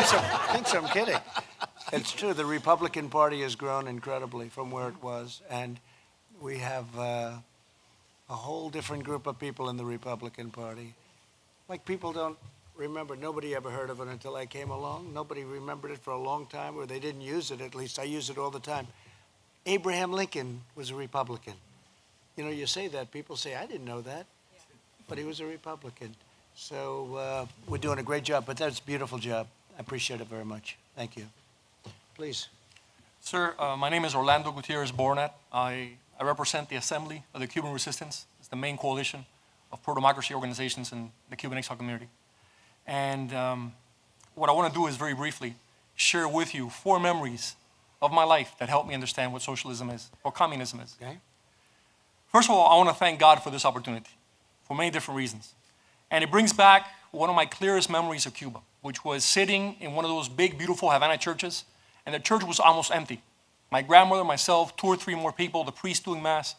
thinks I'm kidding. It's true. The Republican Party has grown incredibly from where it was, and we have a whole different group of people in the Republican Party. Like, people don't remember. Nobody ever heard of it until I came along. Nobody remembered it for a long time, or they didn't use it. At least I use it all the time. Abraham Lincoln was a Republican. You know, you say that, people say, I didn't know that, but he was a Republican. So we're doing a great job, but that's a beautiful job. I appreciate it very much. Thank you. Please. Sir, my name is Orlando Gutierrez Bornat. I represent the Assembly of the Cuban Resistance. It's the main coalition of pro-democracy organizations in the Cuban exile community. And what I want to do is very briefly share with you 4 memories of my life that helped me understand what socialism is, or communism is. Okay. First of all, I want to thank God for this opportunity, for many different reasons. And it brings back one of my clearest memories of Cuba, which was sitting in one of those big, beautiful Havana churches, and the church was almost empty. My grandmother, myself, 2 or 3 more people, the priest doing mass.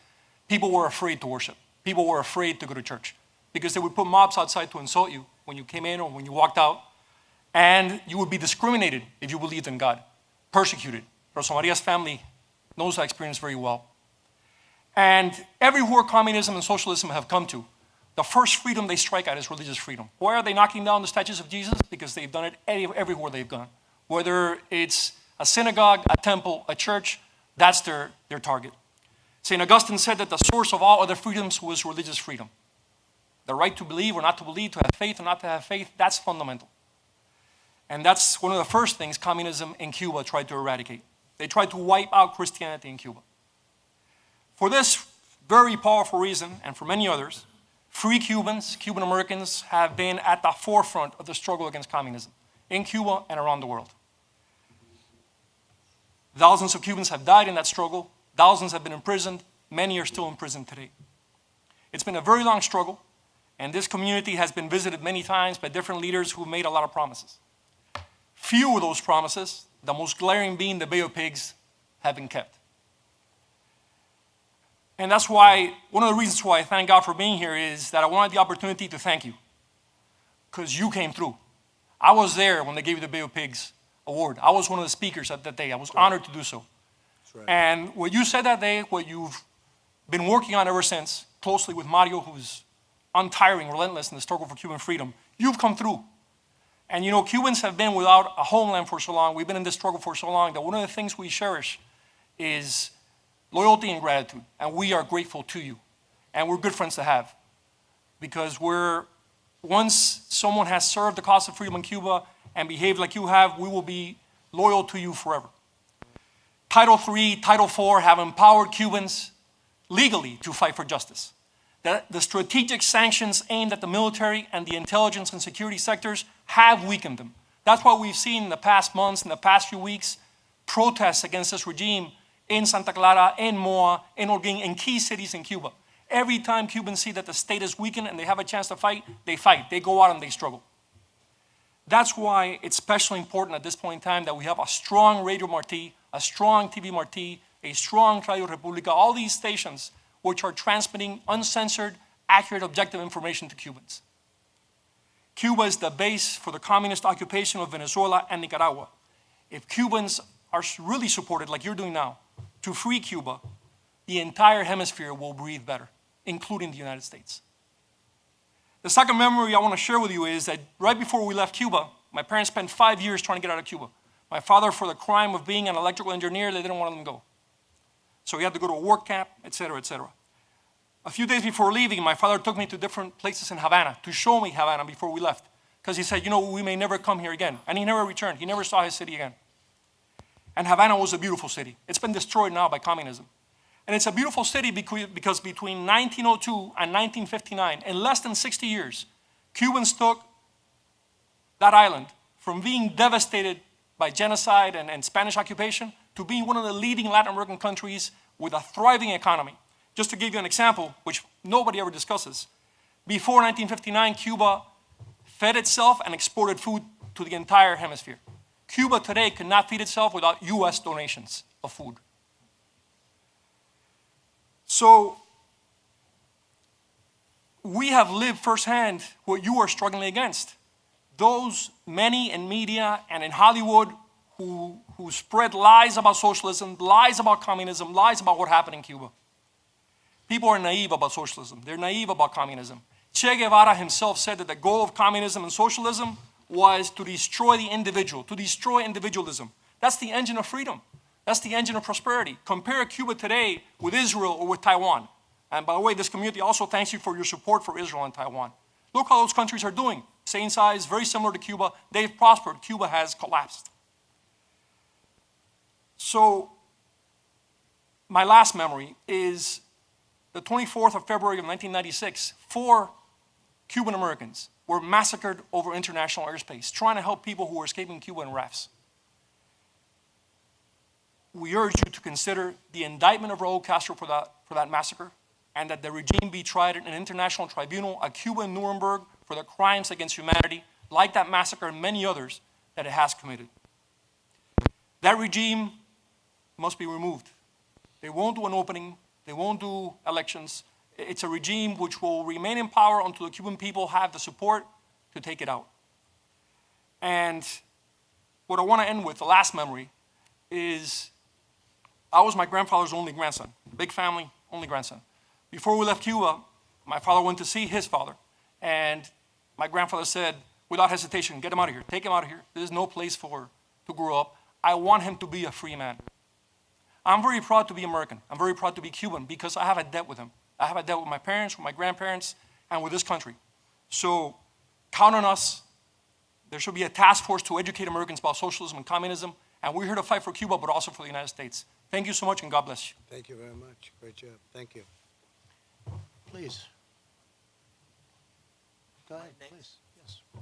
People were afraid to worship. People were afraid to go to church because they would put mobs outside to insult you when you came in or when you walked out, and you would be discriminated if you believed in God, persecuted. Rosa Maria's family knows that experience very well. And everywhere communism and socialism have come to, the first freedom they strike at is religious freedom. Why are they knocking down the statues of Jesus? Because they've done it everywhere they've gone. Whether it's a synagogue, a temple, a church, that's their target. St. Augustine said that the source of all other freedoms was religious freedom. The right to believe or not to believe, to have faith or not to have faith, that's fundamental. And that's one of the first things communism in Cuba tried to eradicate. They tried to wipe out Christianity in Cuba. For this very powerful reason, and for many others, free Cubans, Cuban Americans, have been at the forefront of the struggle against communism in Cuba and around the world. Thousands of Cubans have died in that struggle. Thousands have been imprisoned. Many are still in prison today. It's been a very long struggle, and this community has been visited many times by different leaders who made a lot of promises. Few of those promises, the most glaring being the Bay of Pigs, have been kept. And that's why, one of the reasons why I thank God for being here is that I wanted the opportunity to thank you, because you came through. I was there when they gave you the Bay of Pigs award. I was one of the speakers at that day. I was honored to do so. Right. And what you said that day, what you've been working on ever since, closely with Mario, who's untiring, relentless in the struggle for Cuban freedom, you've come through. And you know, Cubans have been without a homeland for so long. We've been in this struggle for so long that one of the things we cherish is loyalty and gratitude. And we are grateful to you. And we're good friends to have. Because once someone has served the cause of freedom in Cuba and behaved like you have, we will be loyal to you forever. Title III, Title IV have empowered Cubans legally to fight for justice. The strategic sanctions aimed at the military and the intelligence and security sectors have weakened them. That's why we've seen in the past months, in the past few weeks, protests against this regime in Santa Clara, in Moa, in Holguín, in key cities in Cuba. Every time Cubans see that the state is weakened and they have a chance to fight, they fight. They go out and they struggle. That's why it's especially important at this point in time that we have a strong Radio Martí, a strong TV Martí, a strong Radio República, all these stations which are transmitting uncensored, accurate, objective information to Cubans. Cuba is the base for the communist occupation of Venezuela and Nicaragua. If Cubans are really supported, like you're doing now, to free Cuba, the entire hemisphere will breathe better, including the United States. The second memory I want to share with you is that right before we left Cuba, my parents spent 5 years trying to get out of Cuba. My father, for the crime of being an electrical engineer, they didn't want him to go. So he had to go to a work camp, etc., etc. A few days before leaving, my father took me to different places in Havana to show me Havana before we left. Because he said, you know, we may never come here again. And he never returned. He never saw his city again. And Havana was a beautiful city. It's been destroyed now by communism. And it's a beautiful city because between 1902 and 1959, in less than 60 years, Cubans took that island from being devastated by genocide and Spanish occupation to being one of the leading Latin American countries with a thriving economy. Just to give you an example, which nobody ever discusses, before 1959, Cuba fed itself and exported food to the entire hemisphere. Cuba today could not feed itself without US donations of food. So we have lived firsthand what you are struggling against. those many in media and in Hollywood who spread lies about socialism, lies about communism, lies about what happened in Cuba. People are naive about socialism. They're naive about communism. Che Guevara himself said that the goal of communism and socialism was to destroy the individual, to destroy individualism. That's the engine of freedom. That's the engine of prosperity. Compare Cuba today with Israel or with Taiwan. And by the way, this community also thanks you for your support for Israel and Taiwan. Look how those countries are doing. Same size, very similar to Cuba. They've prospered. Cuba has collapsed. So my last memory is the 24th of February of 1996. 4 Cuban Americans were massacred over international airspace, trying to help people who were escaping Cuba in rafts. We urge you to consider the indictment of Raul Castro for that massacre, and that the regime be tried in an international tribunal, a Cuban Nuremberg, for the crimes against humanity, like that massacre and many others that it has committed. That regime must be removed. They won't do an opening. They won't do elections. It's a regime which will remain in power until the Cuban people have the support to take it out. And what I want to end with, the last memory, is I was my grandfather's only grandson. Big family, only grandson. Before we left Cuba, my father went to see his father. And my grandfather said, without hesitation, get him out of here. Take him out of here. There's no place for to grow up. I want him to be a free man. I'm very proud to be American. I'm very proud to be Cuban because I have a debt with him. I have a debt with my parents, with my grandparents, and with this country. So count on us. There should be a task force to educate Americans about socialism and communism. And we're here to fight for Cuba, but also for the United States. Thank you so much, and God bless you. Thank you very much. Great job. Thank you. Please. Go ahead, please. Yes. You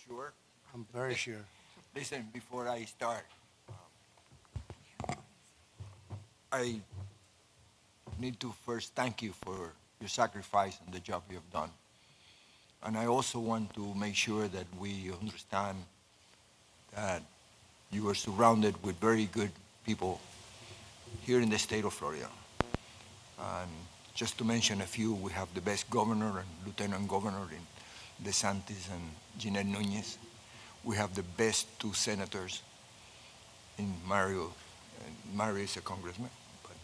sure? I'm very sure. Listen, before I start, I need to first thank you for your sacrifice and the job you have done. And I also want to make sure that we understand that you are surrounded with very good people here in the state of Florida. And just to mention a few, we have the best governor and lieutenant governor in DeSantis and Jeanette Nunez. We have the best 2 senators in Mario. Mario is a congressman, but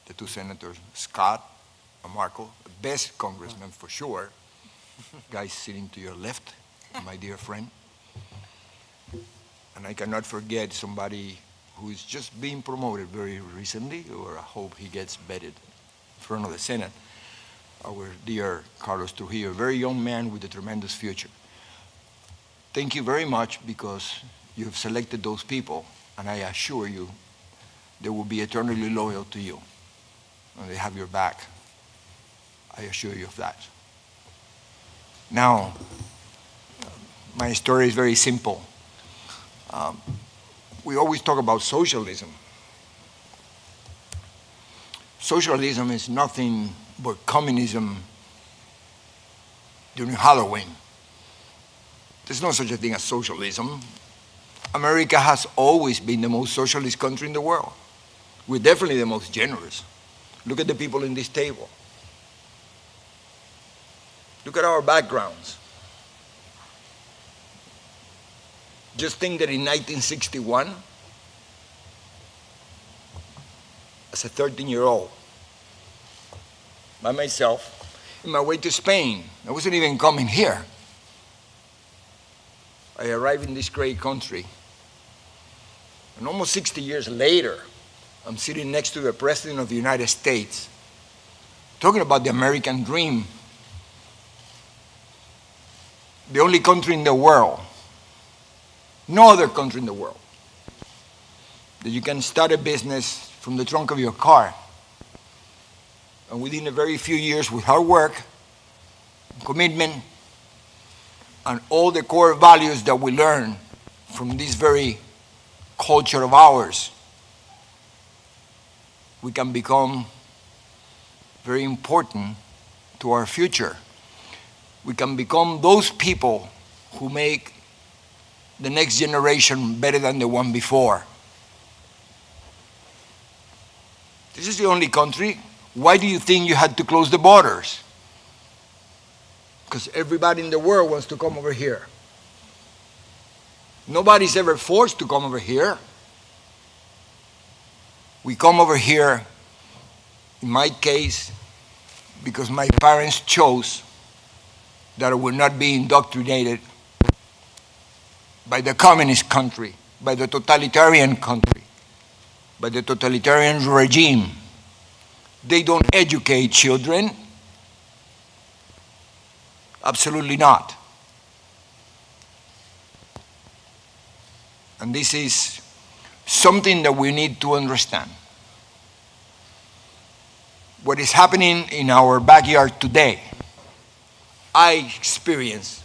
the 2 senators, Scott and Marco, the best congressman for sure. Guy sitting to your left, my dear friend. And I cannot forget somebody who's just being promoted very recently, or I hope he gets vetted in front of the Senate, our dear Carlos Trujillo, a very young man with a tremendous future. Thank you very much because you have selected those people, and I assure you they will be eternally loyal to you, and they have your back. I assure you of that. Now, my story is very simple. We always talk about socialism. Socialism is nothing but communism during Halloween. There's no such a thing as socialism. America has always been the most socialist country in the world. We're definitely the most generous. Look at the people in this table. Look at our backgrounds. Just think that in 1961, as a 13-year-old, by myself, in my way to Spain, I wasn't even coming here. I arrived in this great country, and almost 60 years later, I'm sitting next to the President of the United States, talking about the American dream, the only country in the world, no other country in the world, that you can start a business from the trunk of your car. And within a very few years, with hard work, commitment, and all the core values that we learn from this very culture of ours, we can become very important to our future. We can become those people who make the next generation better than the one before. This is the only country. Why do you think you had to close the borders? Because everybody in the world wants to come over here. Nobody's ever forced to come over here. We come over here, in my case, because my parents chose that I would not be indoctrinated by the communist country, by the totalitarian country, by the totalitarian regime. They don't educate children. Absolutely not. And this is something that we need to understand. What is happening in our backyard today, I experienced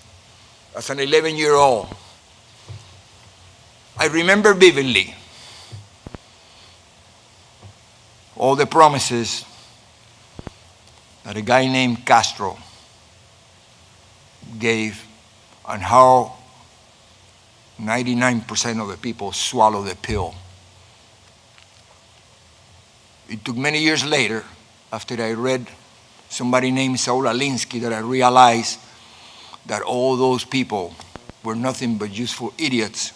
as an 11-year-old. I remember vividly all the promises that a guy named Castro gave and how 99% of the people swallow the pill. It took many years later, after I read somebody named Saul Alinsky, that I realized that all those people were nothing but useful idiots.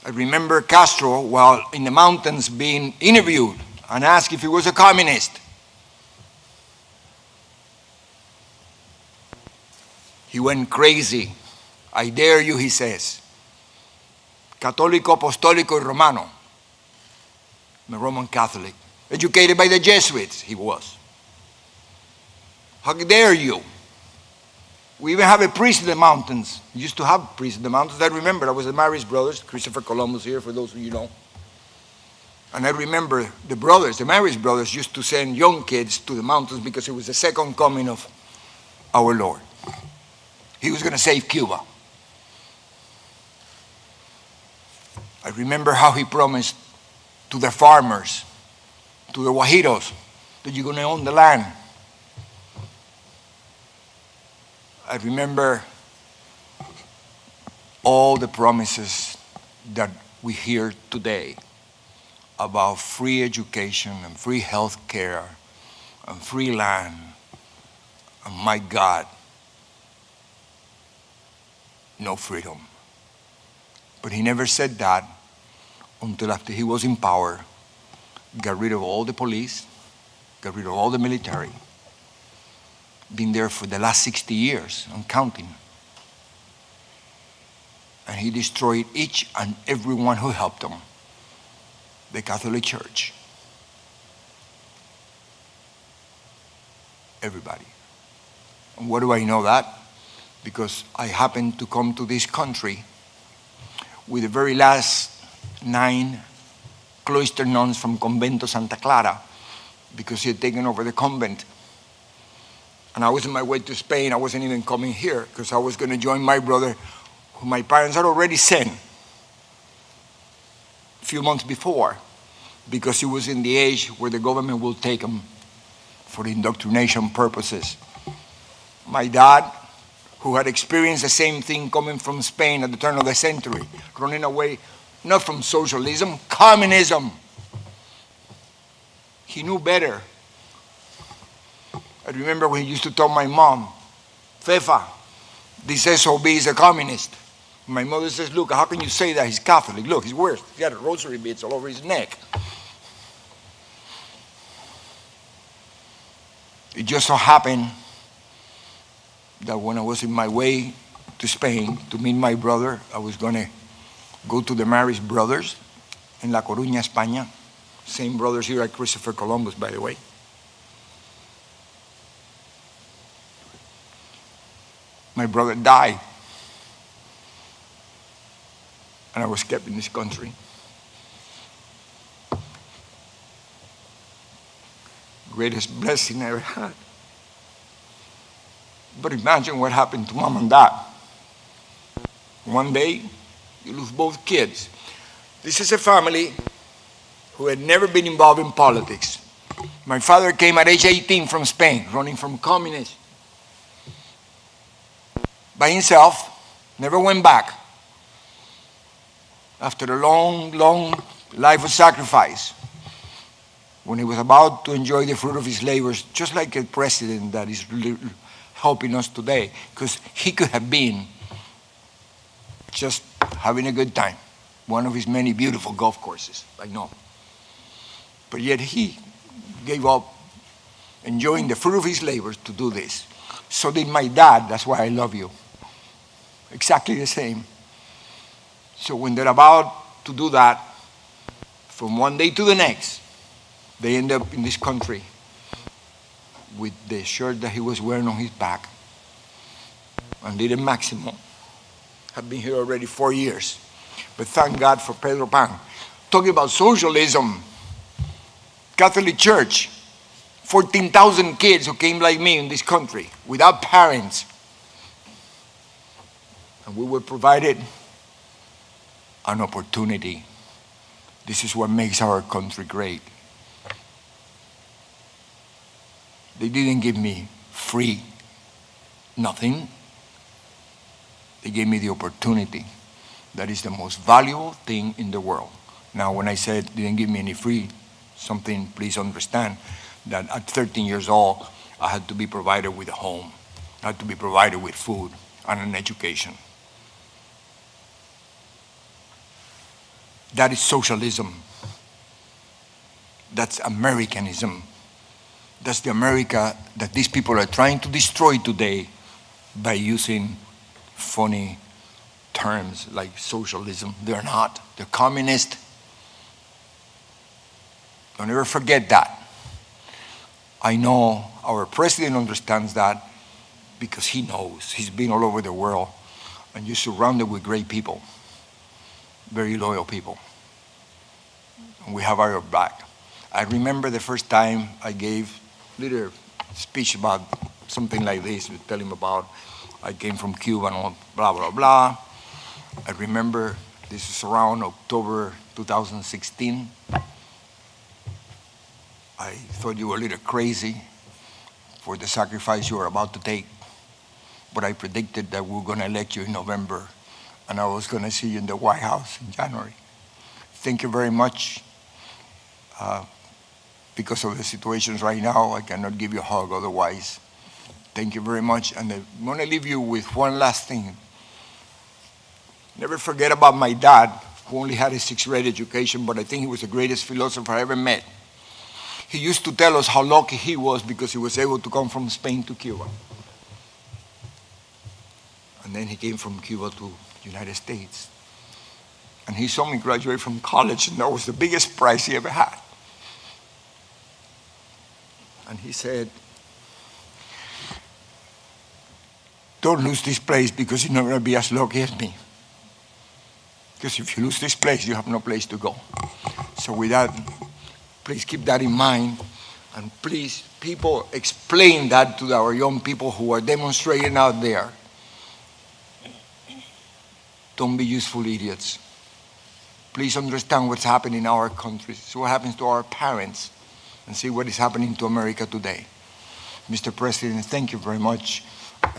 I remember Castro, while in the mountains, being interviewed and asked if he was a communist. He went crazy. I dare you, he says. Católico, apostólico, y romano. I'm a Roman Catholic. Educated by the Jesuits, he was. How dare you? We even have a priest in the mountains. We used to have priests in the mountains. I remember, I was the Marist brothers, Christopher Columbus here, for those of you know. And I remember the brothers, the Marist brothers, used to send young kids to the mountains because it was the second coming of our Lord. He was going to save Cuba. I remember how he promised to the farmers, to the Guajiros, that you're going to own the land. I remember all the promises that we hear today about free education and free health care and free land. And my God, no freedom. But he never said that until after he was in power, got rid of all the police, got rid of all the military, been there for the last 60 years and counting. And he destroyed each and every one who helped him, the Catholic Church. Everybody. And what do I know that? Because I happened to come to this country with the very last 9 cloister nuns from Convento Santa Clara, because he had taken over the convent. And I was on my way to Spain. I wasn't even coming here because I was going to join my brother, who my parents had already sent a few months before, because he was in the age where the government will take him for indoctrination purposes. My dad, who had experienced the same thing coming from Spain at the turn of the century, running away not from socialism, communism. He knew better. I remember when he used to tell my mom, Fefa, this SOB is a communist. My mother says, look, how can you say that? He's Catholic. Look, he's worse. He's got a rosary beads all over his neck. It just so happened that when I was in my way to Spain to meet my brother, I was going to go to the Marist brothers in La Coruña, España. Same brothers here at Christopher Columbus, by the way. My brother died, and I was kept in this country. Greatest blessing I ever had. But imagine what happened to mom and dad. One day, you lose both kids. This is a family who had never been involved in politics. My father came at age 18 from Spain, running from communists. By himself, never went back. After a long, long life of sacrifice, when he was about to enjoy the fruit of his labors, just like a president that is helping us today, because he could have been just having a good time. One of his many beautiful golf courses, I know. But yet he gave up enjoying the fruit of his labors to do this. So did my dad. That's why I love you. Exactly the same. So when they're about to do that, from one day to the next, they end up in this country with the shirt that he was wearing on his back. And Little Maximo have been here already 4 years. But thank God for Pedro Pan. Talking about socialism, Catholic Church, 14,000 kids who came like me in this country without parents. And we were provided an opportunity. This is what makes our country great. They didn't give me free nothing. They gave me the opportunity. That is the most valuable thing in the world. Now, when I said they didn't give me any free something, please understand that at 13 years old, I had to be provided with a home. I had to be provided with food and an education. That is socialism. That's Americanism. That's the America that these people are trying to destroy today by using funny terms like socialism. They're not. They're communist. Don't ever forget that. I know our president understands that because he knows. He's been all over the world and you're surrounded with great people, very loyal people. And we have our back. I remember the first time I gave a little speech about something like this, to tell him about I came from Cuba and blah, blah, blah. I remember this is around October 2016. I thought you were a little crazy for the sacrifice you were about to take, but I predicted that we were going to elect you in November and I was going to see you in the White House in January. Thank you very much. Because of the situations right now, I cannot give you a hug otherwise. Thank you very much. And I want to leave you with one last thing. Never forget about my dad, who only had a 6th grade education, but I think he was the greatest philosopher I ever met. He used to tell us how lucky he was because he was able to come from Spain to Cuba. And then he came from Cuba to the United States. And he saw me graduate from college, and that was the biggest prize he ever had. And he said, don't lose this place because you're not going to be as lucky as me. Because if you lose this place, you have no place to go. So with that, please keep that in mind. And please, people, explain that to our young people who are demonstrating out there. Don't be useful idiots. Please understand what's happening in our country. See what happens to our parents. And see what is happening to America today. Mr. President, thank you very much.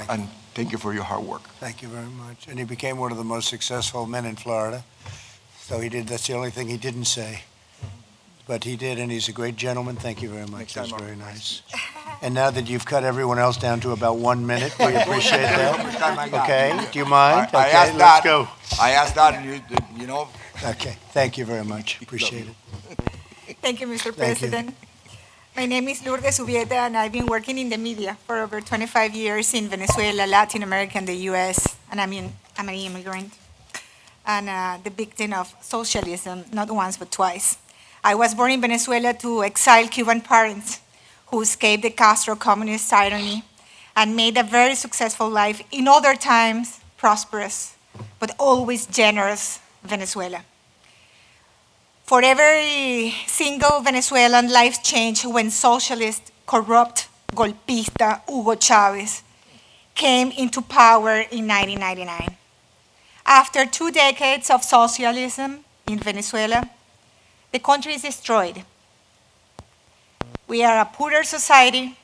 And thank you for your hard work. Thank you very much. And he became one of the most successful men in Florida. So he did, that's the only thing he didn't say. But he did, and he's a great gentleman. Thank you very much. That's very nice. And now that you've cut everyone else down to about 1 minute, we appreciate that. Okay, do you mind? I Okay, asked let's that. go. I asked that, you know. Okay, thank you very much. Appreciate it. Thank you, Mr. Thank you. President. My name is Lourdes Ubieta, and I've been working in the media for over 25 years in Venezuela, Latin America, and the U.S., and I'm an immigrant and the victim of socialism, not once but twice. I was born in Venezuela to exiled Cuban parents who escaped the Castro communist tyranny and made a very successful life in other times, prosperous, but always generous Venezuela. For every single Venezuelan, life changed when socialist, corrupt, golpista Hugo Chavez came into power in 1999. After 2 decades of socialism in Venezuela, the country is destroyed. We are a poorer society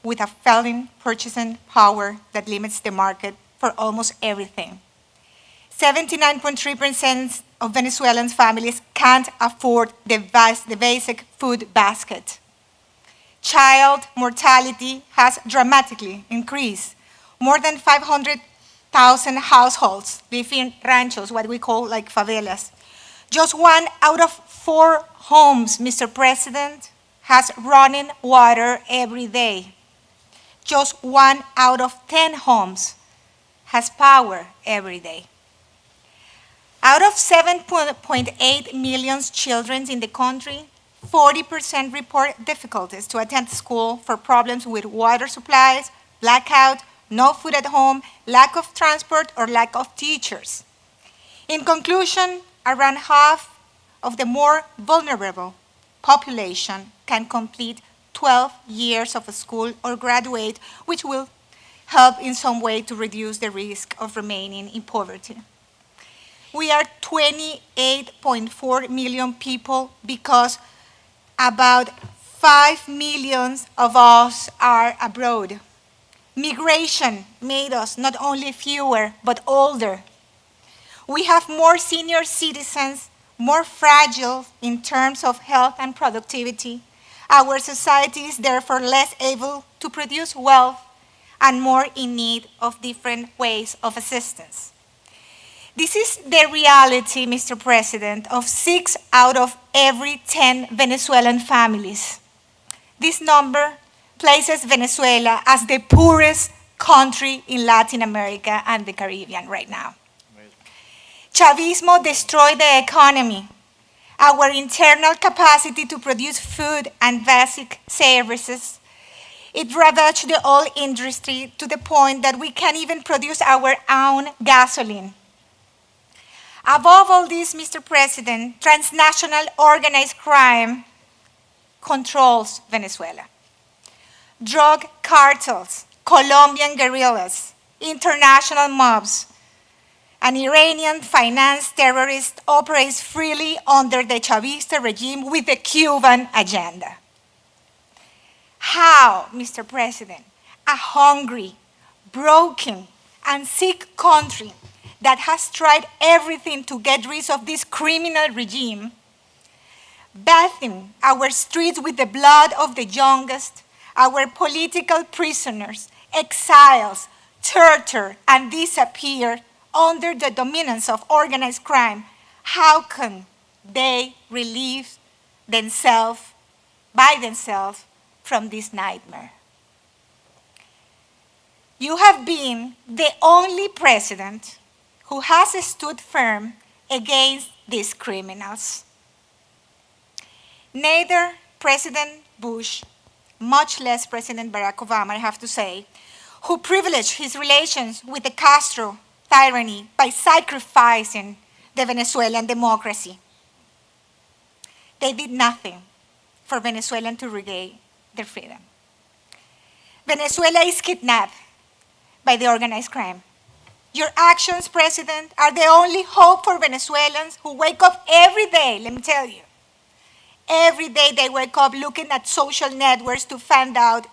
with a failing purchasing power that limits the market for almost everything. 79.3% of Venezuelan families can't afford the basic food basket. Child mortality has dramatically increased. More than 500,000 100,000 households live in ranchos, what we call like favelas. Just 1 out of 4 homes, Mr. President, has running water every day. Just 1 out of 10 homes has power every day. Out of 7.8 million children in the country, 40% report difficulties to attend school for problems with water supplies, blackout, no food at home, lack of transport, or lack of teachers. In conclusion, around half of the more vulnerable population can complete 12 years of school or graduate, which will help in some way to reduce the risk of remaining in poverty. We are 28.4 million people because about 5 million of us are abroad. Migration made us not only fewer, but older. We have more senior citizens, more fragile in terms of health and productivity. Our society is therefore less able to produce wealth and more in need of different ways of assistance. This is the reality, Mr. President, of 6 out of every 10 Venezuelan families. This number places Venezuela as the poorest country in Latin America and the Caribbean right now. Chavismo destroyed the economy, our internal capacity to produce food and basic services. It ravaged the oil industry to the point that we can't even produce our own gasoline. Above all this, Mr. President, transnational organized crime controls Venezuela. Drug cartels, Colombian guerrillas, international mobs, and Iranian-financed terrorists operate freely under the Chavista regime with the Cuban agenda. How, Mr. President, a hungry, broken, and sick country that has tried everything to get rid of this criminal regime, bathing our streets with the blood of the youngest, our political prisoners, exiles, tortured, and disappeared under the dominance of organized crime, how can they relieve themselves by themselves from this nightmare? You have been the only president who has stood firm against these criminals. Neither President Bush, much less President Barack Obama, I have to say, who privileged his relations with the Castro tyranny by sacrificing the Venezuelan democracy. They did nothing for Venezuelans to regain their freedom. Venezuela is kidnapped by the organized crime. Your actions, President, are the only hope for Venezuelans who wake up every day, let me tell you. Every day they wake up looking at social networks to find out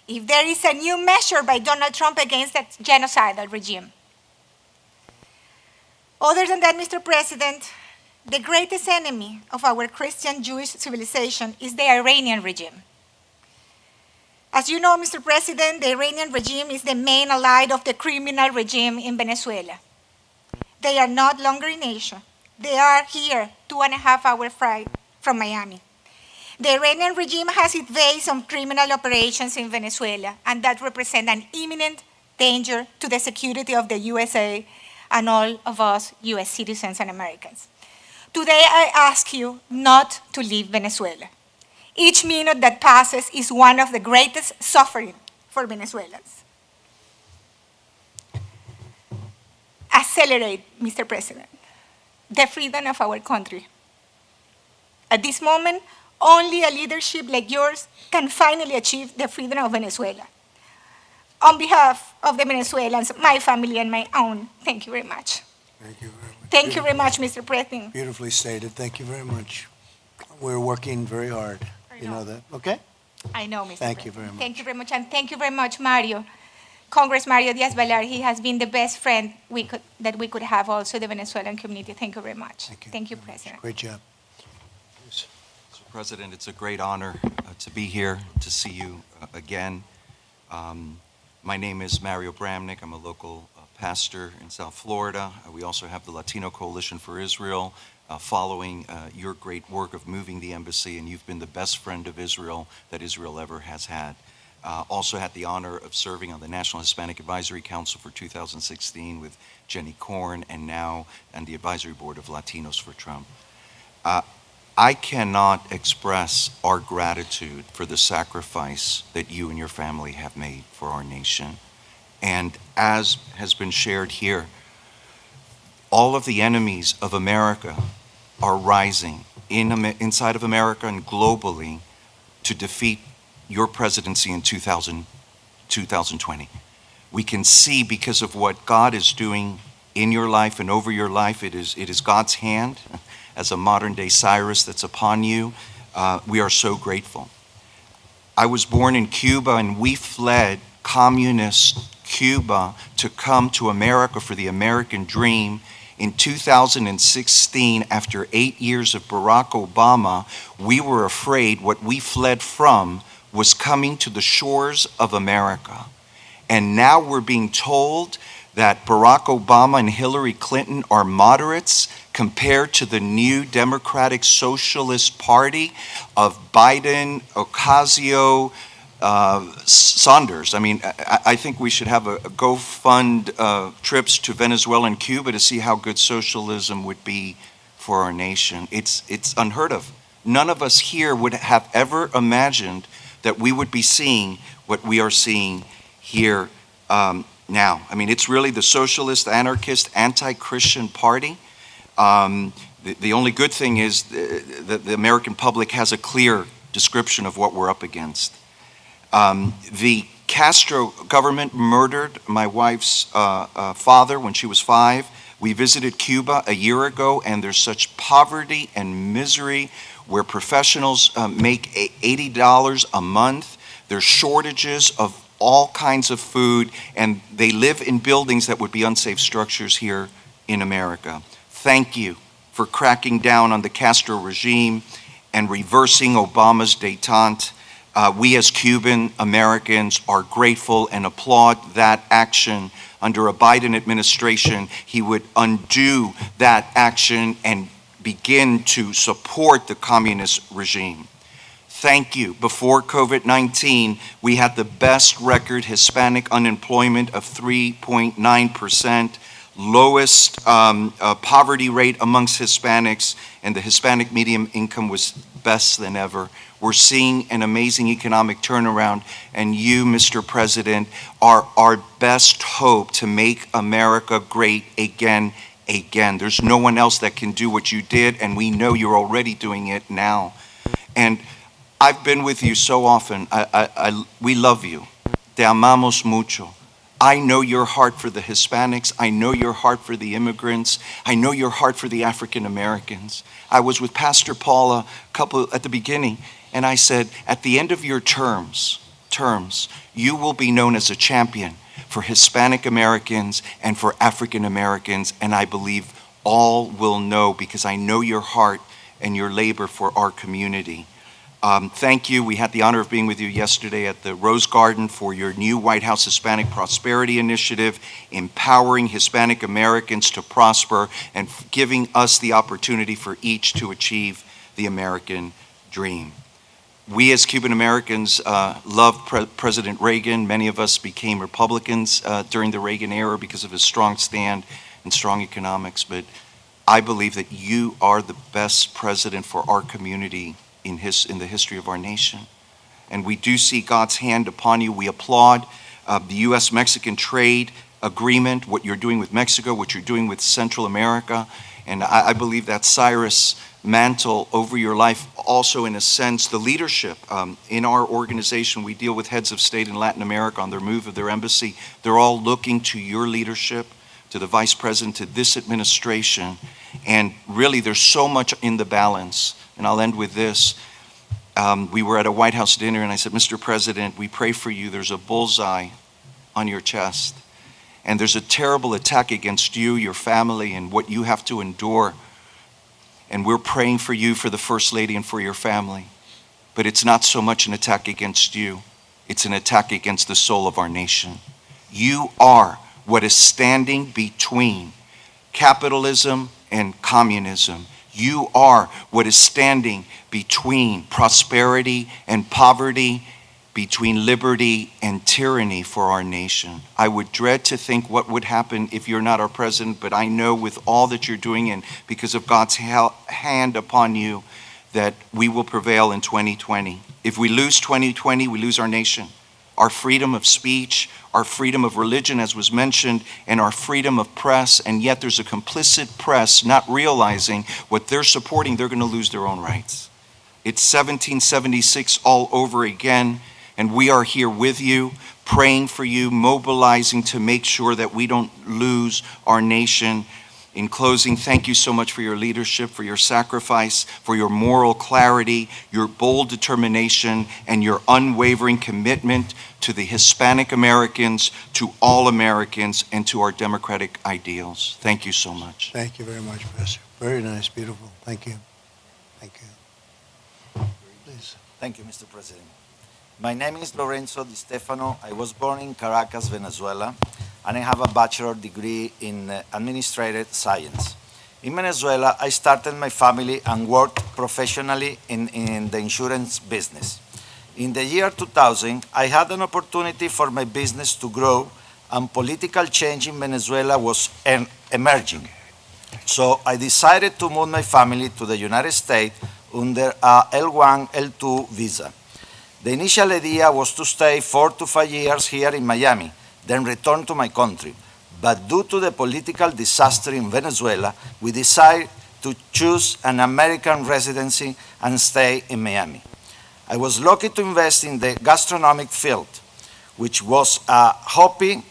if there is a new measure by Donald Trump against that genocidal regime. Other than that, Mr. President, the greatest enemy of our Christian Jewish civilization is the Iranian regime. As you know, Mr. President, the Iranian regime is the main ally of the criminal regime in Venezuela. They are not longer in Asia. They are here, 2.5 hours flight from Miami. The Iranian regime has its base on criminal operations in Venezuela, and that represents an imminent danger to the security of the USA and all of us US citizens and Americans. Today, I ask you not to leave Venezuela. Each minute that passes is one of the greatest suffering for Venezuelans. Accelerate, Mr. President, the freedom of our country. At this moment, only a leadership like yours can finally achieve the freedom of Venezuela. On behalf of the Venezuelans, my family and my own, thank you very much. Thank you very much. Thank you very much, Mr. President. Beautifully stated. Thank you very much. We're working very hard. You know that, okay? I know, Mr. Thank you President. very much. Thank you very much, and thank you very much, Mario. Congress Mario Diaz-Balart, he has been the best friend that we could have also the Venezuelan community. Thank you very much. Thank you very much. President. Great job. Mr. President, it's a great honor to be here, to see you again. My name is Mario Bramnick. I'm a local pastor in South Florida. We also have the Latino Coalition for Israel, following your great work of moving the embassy, and you've been the best friend of Israel that Israel ever has had. Also had the honor of serving on the National Hispanic Advisory Council for 2016 with Jenny Korn, and now on the Advisory Board of Latinos for Trump. I cannot express our gratitude for the sacrifice that you and your family have made for our nation. And as has been shared here, all of the enemies of America are rising inside of America and globally to defeat your presidency in 2020. We can see, because of what God is doing in your life and over your life, it is God's hand as a modern day Cyrus that's upon you. We are so grateful. I was born in Cuba, and we fled communist Cuba to come to America for the American dream. In 2016, after 8 years of Barack Obama, we were afraid what we fled from was coming to the shores of America. And now we're being told that Barack Obama and Hillary Clinton are moderates compared to the new Democratic Socialist Party of Biden, Ocasio, Saunders. I mean, I think we should have a go-fund trips to Venezuela and Cuba to see how good socialism would be for our nation. It's unheard of. None of us here would have ever imagined that we would be seeing what we are seeing here now. I mean, it's really the socialist, anarchist, anti-Christian party. The only good thing is that the American public has a clear description of what we're up against. The Castro government murdered my wife's father when she was 5. We visited Cuba a year ago, and there's such poverty and misery where professionals make $80 a month. There's shortages of all kinds of food, and they live in buildings that would be unsafe structures here in America. Thank you for cracking down on the Castro regime and reversing Obama's détente. We as Cuban Americans are grateful and applaud that action. Under a Biden administration, he would undo that action and begin to support the communist regime. Thank you. Before COVID-19, we had the best record Hispanic unemployment of 3.9%, lowest poverty rate amongst Hispanics, and the Hispanic median income was best than ever. We're seeing an amazing economic turnaround, and you, Mr. President, are our best hope to make America great again. There's no one else that can do what you did, and we know you're already doing it now. And I've been with you so often. We love you. Te amamos mucho. I know your heart for the Hispanics. I know your heart for the immigrants. I know your heart for the African Americans. I was with Pastor Paula at the beginning, and I said, at the end of your terms, you will be known as a champion for Hispanic Americans and for African Americans, and I believe all will know, because I know your heart and your labor for our community. Thank you. We had the honor of being with you yesterday at the Rose Garden for your new White House Hispanic Prosperity Initiative, empowering Hispanic Americans to prosper and giving us the opportunity for each to achieve the American dream. We as Cuban Americans loved President Reagan. Many of us became Republicans during the Reagan era because of his strong stand and strong economics, but I believe that you are the best president for our community in the history of our nation. And we do see God's hand upon you. We applaud the U.S.-Mexican trade agreement, what you're doing with Mexico, what you're doing with Central America. And I believe that Cyrus mantle over your life also, in a sense, the leadership. In our organization, we deal with heads of state in Latin America on their move of their embassy. They're all looking to your leadership, to the Vice President, to this administration. And really, there's so much in the balance. And I'll end with this. We were at a White House dinner, and I said, Mr. President, we pray for you. There's a bullseye on your chest. And there's a terrible attack against you, your family, and what you have to endure. And we're praying for you, for the First Lady, and for your family. But it's not so much an attack against you. It's an attack against the soul of our nation. You are what is standing between capitalism and communism. You are what is standing between prosperity and poverty, between liberty and tyranny for our nation. I would dread to think what would happen if you're not our president, but I know with all that you're doing and because of God's hand upon you that we will prevail in 2020. If we lose 2020, we lose our nation. Our freedom of speech, our freedom of religion, as was mentioned, and our freedom of press, and yet there's a complicit press not realizing what they're supporting, they're going to lose their own rights. It's 1776 all over again, and we are here with you, praying for you, mobilizing to make sure that we don't lose our nation. In closing, thank you so much for your leadership, for your sacrifice, for your moral clarity, your bold determination, and your unwavering commitment to the Hispanic Americans, to all Americans, and to our democratic ideals. Thank you so much. Thank you very much, Professor. Very nice, beautiful. Thank you. Thank you. Please. Thank you, Mr. President. My name is Lorenzo Di Stefano. I was born in Caracas, Venezuela, and I have a bachelor's degree in administrative science. In Venezuela, I started my family and worked professionally in the insurance business. In the year 2000, I had an opportunity for my business to grow, and political change in Venezuela was emerging. So I decided to move my family to the United States under a L1, L2 visa. The initial idea was to stay 4 to 5 years here in Miami, then return to my country. But due to the political disaster in Venezuela, we decided to choose an American residency and stay in Miami. I was lucky to invest in the gastronomic field, which was a hobby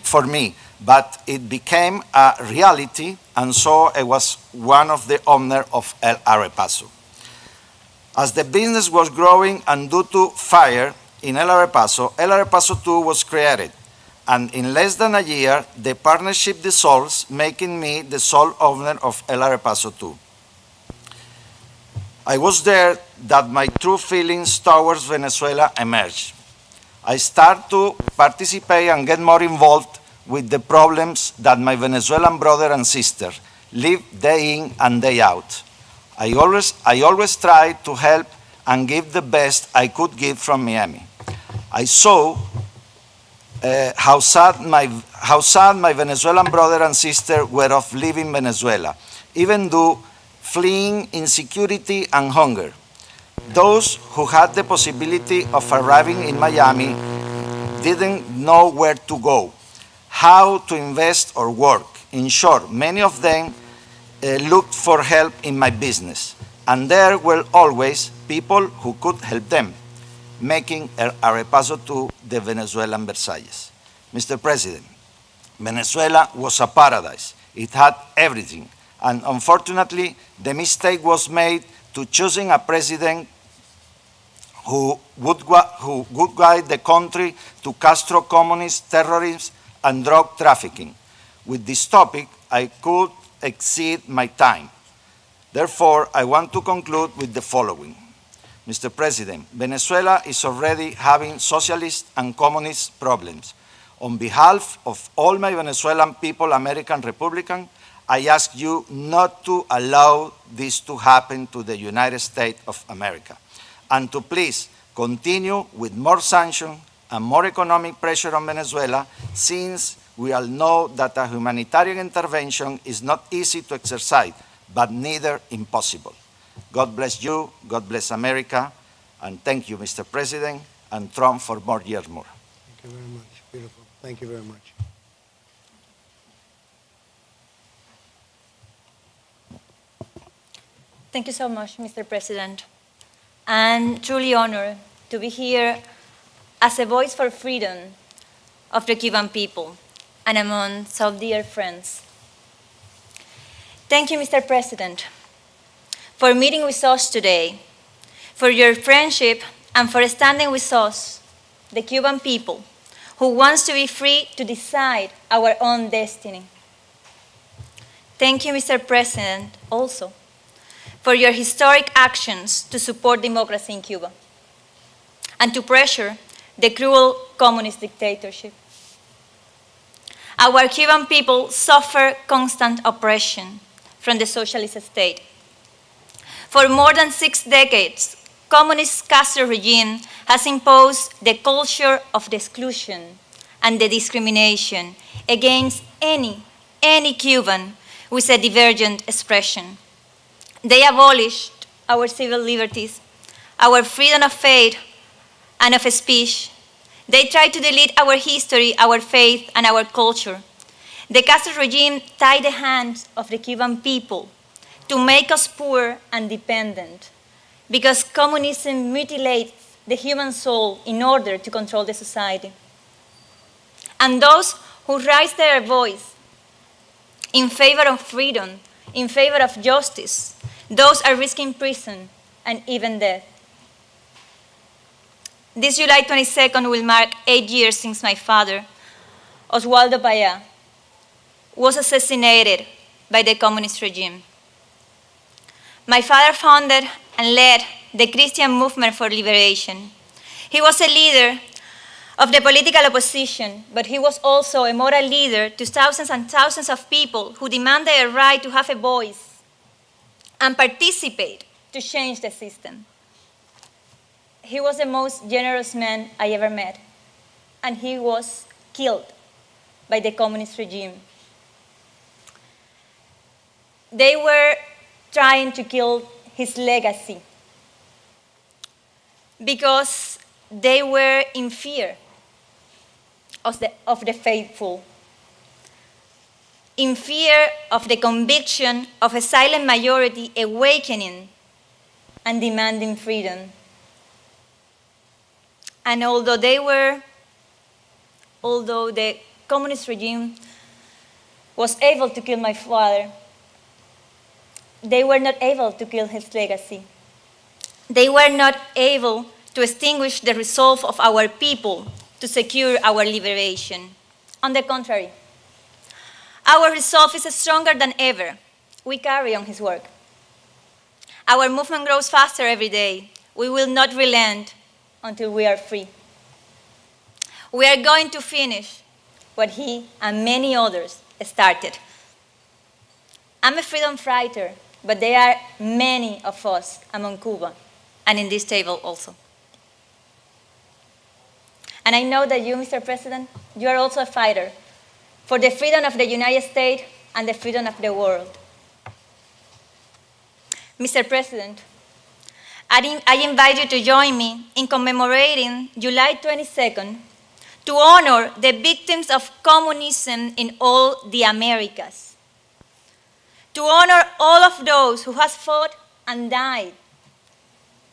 for me, but it became a reality, and so I was one of the owners of El Arepaso. As the business was growing and due to fire in El Arepaso 2 was created. And in less than a year, the partnership dissolves, making me the sole owner of El Arepaso 2. I was there that my true feelings towards Venezuela emerged. I started to participate and get more involved with the problems that my Venezuelan brother and sister live day in and day out. I always tried to help and give the best I could give from Miami. I saw how sad my Venezuelan brother and sister were of leaving Venezuela, even though fleeing insecurity and hunger. Those who had the possibility of arriving in Miami didn't know where to go, how to invest or work. In short, many of them looked for help in my business, and there were always people who could help them, making El Arepaso 2 the Venezuelan Versailles. Mr. President, Venezuela was a paradise. It had everything, and unfortunately, the mistake was made to choosing a president who would guide the country to Castro communist terrorism and drug trafficking. With this topic, I could exceed my time. Therefore, I want to conclude with the following. Mr. President, Venezuela is already having socialist and communist problems. On behalf of all my Venezuelan people, American Republican, I ask you not to allow this to happen to the United States of America, and to please continue with more sanctions and more economic pressure on Venezuela, since we all know that a humanitarian intervention is not easy to exercise, but neither impossible. God bless you, God bless America, and thank you, Mr. President, and Trump for more years more. Thank you very much. Beautiful. Thank you very much. Thank you so much, Mr. President. I'm truly honored to be here as a voice for freedom of the Cuban people and among so dear friends. Thank you, Mr. President, for meeting with us today, for your friendship, and for standing with us, the Cuban people, who wants to be free to decide our own destiny. Thank you, Mr. President, also, for your historic actions to support democracy in Cuba and to pressure the cruel communist dictatorship. Our Cuban people suffer constant oppression from the socialist state. For more than 6 decades, communist Castro regime has imposed the culture of the exclusion and the discrimination against any Cuban with a divergent expression. They abolished our civil liberties, our freedom of faith and of speech. They tried to delete our history, our faith, and our culture. The Castro regime tied the hands of the Cuban people to make us poor and dependent, because communism mutilates the human soul in order to control the society. And those who raise their voice in favor of freedom, in favor of justice, those are risking prison and even death. This July 22nd will mark 8 years since my father, Oswaldo Paya, was assassinated by the communist regime. My father founded and led the Christian movement for liberation. He was a leader of the political opposition, but he was also a moral leader to thousands and thousands of people who demanded a right to have a voice and participate to change the system. He was the most generous man I ever met, and he was killed by the communist regime. They were trying to kill his legacy because they were in fear of the faithful, in fear of the conviction of a silent majority awakening and demanding freedom. And although the communist regime was able to kill my father, they were not able to kill his legacy. They were not able to extinguish the resolve of our people to secure our liberation. On the contrary, our resolve is stronger than ever. We carry on his work. Our movement grows faster every day. We will not relent until we are free. We are going to finish what he and many others started. I'm a freedom fighter, but there are many of us among Cuba and in this table also. And I know that you, Mr. President, you are also a fighter for the freedom of the United States and the freedom of the world. Mr. President, I invite you to join me in commemorating July 22nd to honor the victims of communism in all the Americas, to honor all of those who have fought and died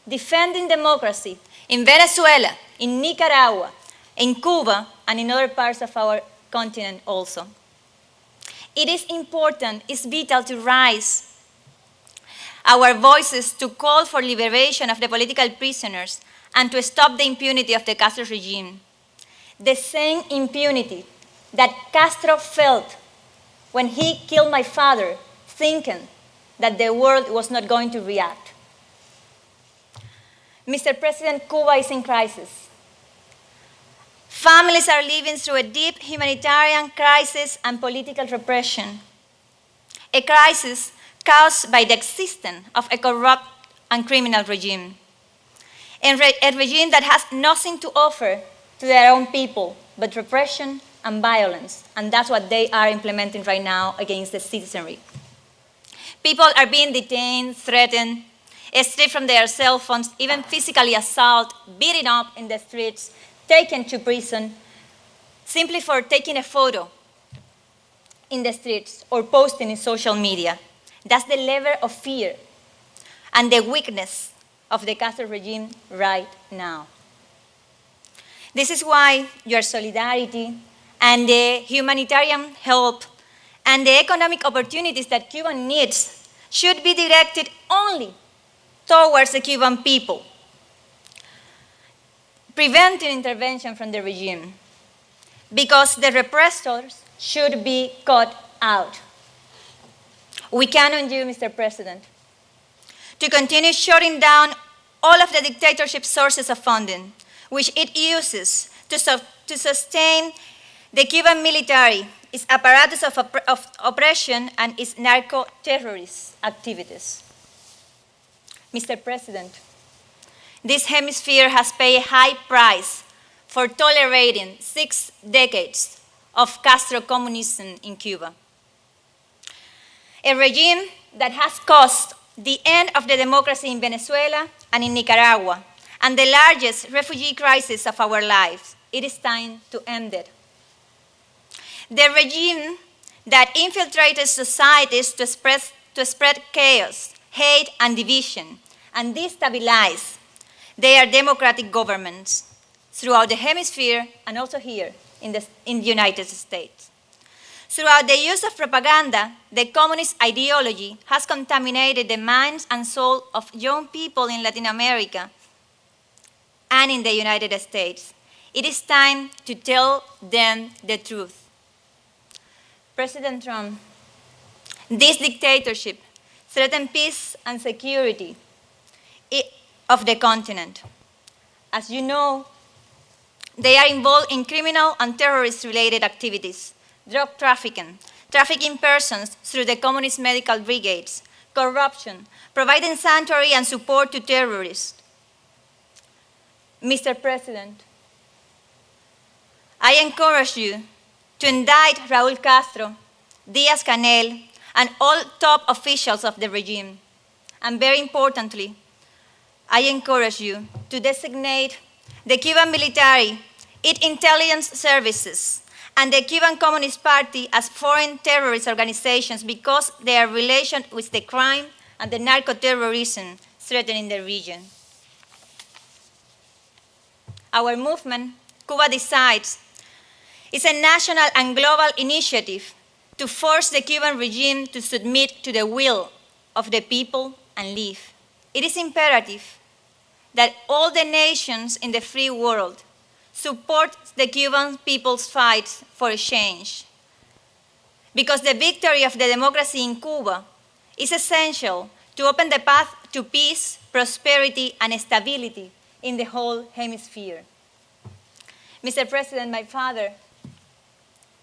defending democracy in Venezuela, in Nicaragua, in Cuba, and in other parts of our continent also. It is important, it's vital to raise our voices to call for liberation of the political prisoners and to stop the impunity of the Castro regime. The same impunity that Castro felt when he killed my father, thinking that the world was not going to react. Mr. President, Cuba is in crisis. Families are living through a deep humanitarian crisis and political repression, a crisis caused by the existence of a corrupt and criminal regime, a regime that has nothing to offer to their own people but repression and violence, and that's what they are implementing right now against the citizenry. People are being detained, threatened, stripped from their cell phones, even physically assaulted, beaten up in the streets, taken to prison, simply for taking a photo in the streets or posting in social media. That's the level of fear and the weakness of the Castro regime right now. This is why your solidarity and the humanitarian help and the economic opportunities that Cuba needs should be directed only towards the Cuban people, preventing intervention from the regime, because the repressors should be cut out. We count on you, Mr. President, to continue shutting down all of the dictatorship sources of funding, which it uses to sustain the Cuban military its apparatus of oppression, and its narco-terrorist activities. Mr. President, this hemisphere has paid a high price for tolerating 6 decades of Castro communism in Cuba. A regime that has caused the end of the democracy in Venezuela and in Nicaragua, and the largest refugee crisis of our lives. It is time to end it. The regime that infiltrated societies to spread chaos, hate, and division, and destabilize their democratic governments throughout the hemisphere and also here in the United States. Throughout the use of propaganda, the communist ideology has contaminated the minds and soul of young people in Latin America and in the United States. It is time to tell them the truth. President Trump, this dictatorship threatens peace and security of the continent. As you know, they are involved in criminal and terrorist-related activities, drug trafficking persons through the communist medical brigades, corruption, providing sanctuary and support to terrorists. Mr. President, I encourage you to indict Raúl Castro, Díaz-Canel, and all top officials of the regime. And very importantly, I encourage you to designate the Cuban military, its intelligence services, and the Cuban Communist Party as foreign terrorist organizations because their relation with the crime and the narco-terrorism threatening the region. Our movement, Cuba Decides, is a national and global initiative to force the Cuban regime to submit to the will of the people and leave. It is imperative that all the nations in the free world support the Cuban people's fight for a change, because the victory of the democracy in Cuba is essential to open the path to peace, prosperity, and stability in the whole hemisphere. Mr. President, my father,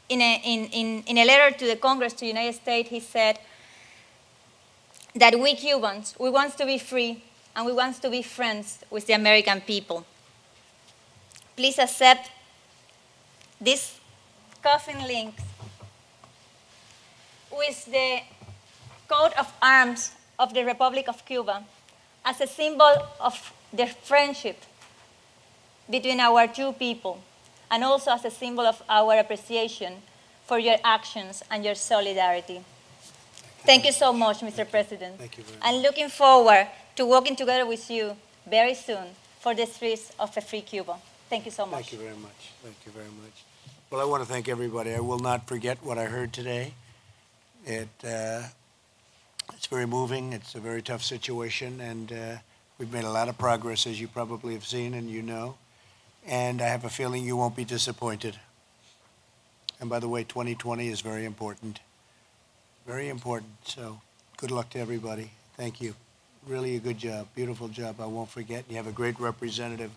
in a letter to the Congress, to the United States, he said that we Cubans, we want to be free and we want to be friends with the American people. Please accept this coffin link with the coat of arms of the Republic of Cuba as a symbol of the friendship between our two people, and also as a symbol of our appreciation for your actions and your solidarity. Thank you so much, Mr. President. Thank you very much. I'm looking forward to working together with you very soon for the streets of a free Cuba. Thank you so much. Thank you very much. Thank you very much. Well, I want to thank everybody. I will not forget what I heard today. It's very moving. It's a very tough situation, and we've made a lot of progress, as you probably have seen and you know. And I have a feeling you won't be disappointed. And by the way, 2020 is very important. Very important. So good luck to everybody. Thank you. Really a good job. Beautiful job. I won't forget. You have a great representative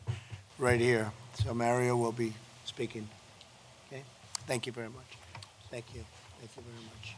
right here. So Mario will be speaking. Okay? Thank you very much. Thank you. Thank you very much.